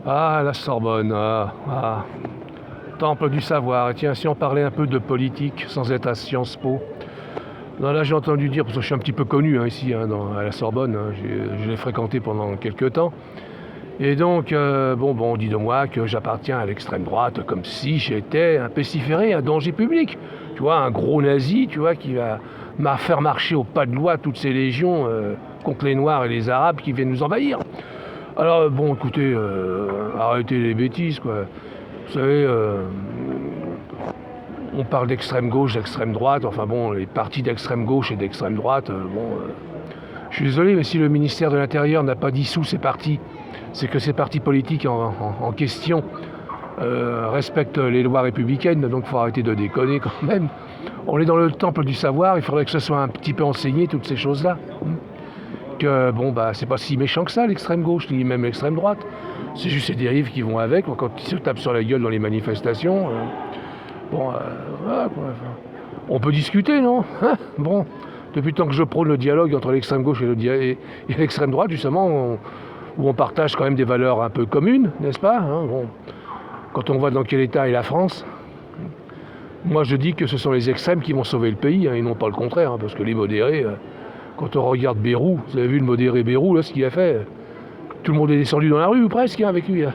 Ah, la Sorbonne, temple du savoir. Et tiens, si on parlait un peu de politique sans être à Sciences Po. Non, là, j'ai entendu dire, parce que je suis un petit peu connu ici, à la Sorbonne, je l'ai fréquenté pendant quelques temps. Et donc, on dit de moi que j'appartiens à l'extrême droite, comme si j'étais un pestiféré, un danger public. Tu vois, un gros nazi, tu vois, qui va faire marcher au pas de loi toutes ces légions contre les Noirs et les Arabes qui viennent nous envahir. Alors, bon, écoutez, arrêtez les bêtises, quoi. Vous savez, on parle d'extrême gauche, d'extrême droite, enfin bon, les partis d'extrême gauche et d'extrême droite, je suis désolé, mais si le ministère de l'Intérieur n'a pas dissous ces partis, c'est que ces partis politiques en question respectent les lois républicaines, donc il faut arrêter de déconner quand même. On est dans le temple du savoir, il faudrait que ce soit un petit peu enseigné, toutes ces choses-là. Que c'est pas si méchant que ça, l'extrême gauche, ni même l'extrême droite. C'est juste ces dérives qui vont avec, quand ils se tapent sur la gueule dans les manifestations. Voilà, quoi. On peut discuter, non, hein? Bon, depuis le temps que je prône le dialogue entre l'extrême gauche et l'extrême droite, justement, où on partage quand même des valeurs un peu communes, n'est-ce pas, hein? Bon, quand on voit dans quel état est la France, moi je dis que ce sont les extrêmes qui vont sauver le pays, et non pas le contraire, parce que les modérés, quand on regarde Bayrou, vous avez vu le modéré Bayrou, là, ce qu'il a fait, tout le monde est descendu dans la rue, ou presque, avec lui, là.